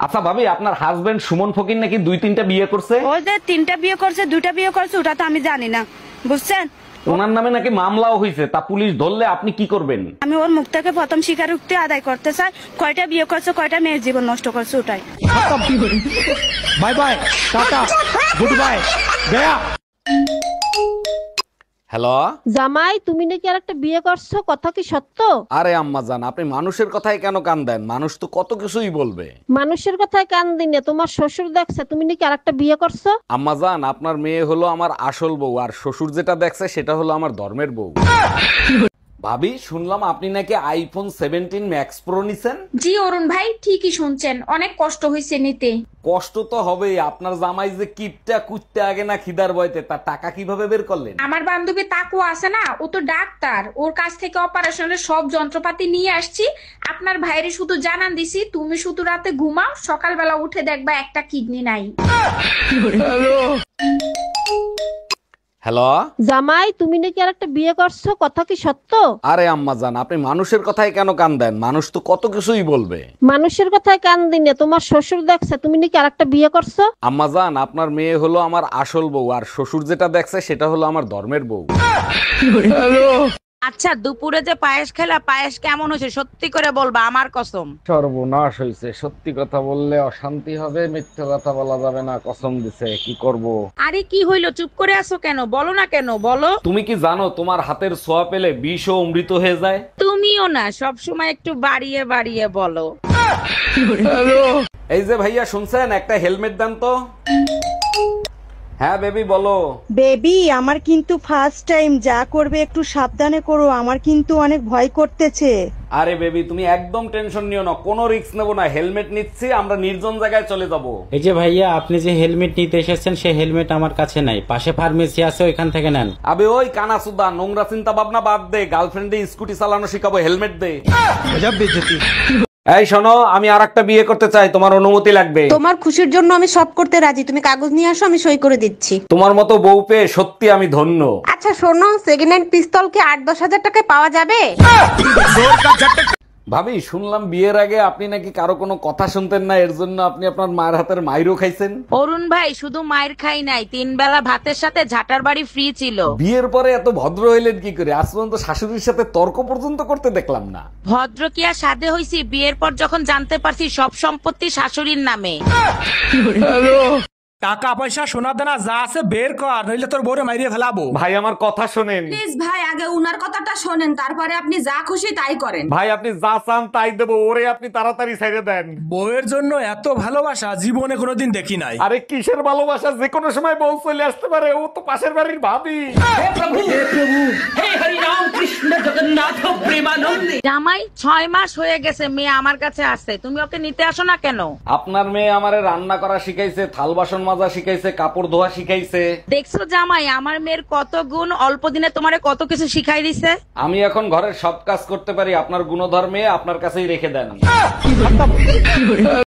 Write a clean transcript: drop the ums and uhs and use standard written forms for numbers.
আচ্ছা ভাবি, আপনার হাজবেন্ড সুমন ফকির নাকি 2-3টা বিয়ে করছে? ওই যে 3টা বিয়ে করছে 2টা বিয়ে করছে ওটা তো আমি জানি না, বুঝছেন? ওনার নামে নাকি মামলাও হয়েছে, তা পুলিশ ধরলে আপনি কি করবেন? আমি ওর মুখ থেকে প্রথম স্বীকারোক্তি আদায় করতে চাই, কয়টা বিয়ে করছে কয়টা মেয়ের জীবন নষ্ট করছে ওটাই। Bye bye, tata, good bye, Gaya. Hello জামাই, তুমি নাকি আর একটা বিয়ে করছো, কথা কি সত্য? আরে আম্মা জান, আপনি মানুষের কথায় কেন কান দেন? মানুষ তো কত কিছুই বলবে। মানুষের কথায় কান দিনে তোমার শ্বশুর দেখছে তুমি নাকি আর একটা বিয়ে করছো। আম্মা জান, আপনার মেয়ে হলো আমার আসল বউ, আর শ্বশুর যেটা দেখছে সেটা হলো আমার ধর্মের বউ। ভাবি, শুনলাম আপনি নাকি আইফোন 17 ম্যাক্স প্রো নিছেন। জি অরুণ ভাই, ঠিকই শুনছেন, অনেক কষ্ট হয়েছে নিতে। কষ্ট তো হবেই, আপনার জামাই যে কিপটা কুটতে আগে না খিদার বয়তে, তার টাকা কিভাবে বের করলেন? আমার বান্ধবী তাকু আছে না, ও তো ডাক্তার, ওর কাছ থেকে অপারেশনের সব যন্ত্রপাতি নিয়ে আসছি। আপনার ভাইরে শুধু জানান দিছি, তুমি শুধু রাতে ঘুমাও, সকালবেলা উঠে দেখবা একটা কিডনি নাই। হ্যালো জামাই, তুমি নাকি আর একটা বিয়ে করছো, কথা কি সত্য? আরে আম্মা জান, আপনি মানুষের কথায় কেন কান দেন? মানুষ তো কত কিছুই বলবে। মানুষের কথায় কান দিনে তোমার শ্বশুর দেখছে তুমি নাকি আর একটা বিয়ে করছো। আম্মা জান, আপনার মেয়ে হলো আমার আসল বউ, আর শ্বশুর যেটা দেখছে সেটা হলো আমার ধর্মের বউ। আচ্ছা, দুপুরে যে পায়েস খেলা, পায়েস কেমন হয়েছে সত্যি করে বলবা, আমার কসম। সর্বনাশ হয়েছে, সত্যি কথা বললে অশান্তি হবে, মিথ্যে কথা বলা যাবে না, কসম দিছে, কি করব? আরে কি হইলো, চুপ করে আছো কেন? বলো না কেন, বলো। তুমি কি জানো তোমার হাতের ছোঁয়া পেলে বিষও অমৃত হয়ে যায়? তুমিও না সব সময় একটু বাড়িয়ে বাড়িয়ে বলো। এই যে ভাইয়া শুনছেন, একটা হেলমেট দেন তো। হ্যাঁ বেবি বলো। বেবি, আমার কিন্তু ফার্স্ট টাইম, যা করবে একটু সাবধানে করো, আমার কিন্তু অনেক ভয় করতেছে। আরে বেবি, তুমি একদম টেনশন নিও না, কোনো রিস্ক নেবো না, হেলমেট নিচ্ছি, আমরা নির্জন জায়গায় চলে যাব। এই যে ভাইয়া, আপনি যে হেলমেট নিতে এসেছেন সেই হেলমেট আমার কাছে নাই, পাশে ফার্মেসি আছে, ওইখান থেকে নেন। আবে ওই কানাসুদা, নোংরা চিন্তা ভাবনা বাদ দে, গার্লফ্রেন্ডে স্কুটি চালানো শিখাবো, হেলমেট দে। গজব বেইজ্জতি। এই শোনো, আমি আরেকটা বিয়ে করতে চাই, তোমার অনুমতি লাগবে। তোমার খুশির জন্য আমি সব করতে রাজি, তুমি কাগজ নিয়ে আসো, আমি সই করে দিচ্ছি। তোমার মতো বউ পেয়ে সত্যি আমি ধন্য। আচ্ছা শোনো, সেকেন্ড হ্যান্ড পিস্তল কি 8-10 হাজার টাকায় পাওয়া যাবে? ভাবি, শুনলাম বিয়ের আগে আপনি নাকি কারো কোনো কথা শুনতেন না, এর জন্য আপনি আপনার মায়ের হাতের মাইরও খাইছেন। অরুণ ভাই, শুধু মায়ের খাই নাই, 3 বেলা ভাতের সাথে ঝাটার বাড়ি ফ্রি ছিল। বিয়ের পরে এত ভদ্র হইলেন কি করে? আজ পর্যন্ত শাশুড়ির সাথে তর্ক পর্যন্ত করতে দেখলাম না। ভদ্র কি আর সাধে হইছি? বিয়ের পর যখন জানতে পারছি সব সম্পত্তি শাশুড়ির নামে। টাকা পয়সা সোনা দানা যা আছে বের কর, নইলে তোর বউরে মাইরিয়ে ফেলাবো। ভাই আমার কথা শোনেন। প্লিজ ভাই, আগে উনার কথাটা শোনেন, তারপরে আপনি যা খুশি তাই করেন। ভাই আপনি যা চান তাই দেবো, ওরে আপনি তাড়াতাড়ি ছেড়ে দেন। বউয়ের জন্য এত ভালোবাসা জীবনে কোনোদিন দেখি নাই। আরে কিসের ভালোবাসা, যে কোনো সময় বউ চলে আসতে পারে, ও তো পাশের বাড়ির ভাবি। জামাই 6 মাস হয়ে গেছে, মেয়ে আমার কাছে আসছে, তুমি ওকে নিতে আসো না কেন? আপনার মেয়ে আমারে রান্না করা শিখাইছে, থাল বাসন মাজা শিখাইছে, কাপড় ধোয়া শিখাইছে। দেখছো জামাই, আমার মেয়ের কত গুণ, অল্প দিনে তোমারে কত কিছু শিখাই দিছে। আমি এখন ঘরের সব কাজ করতে পারি, আপনার গুণধর্মে আপনার কাছেই রেখে দেন।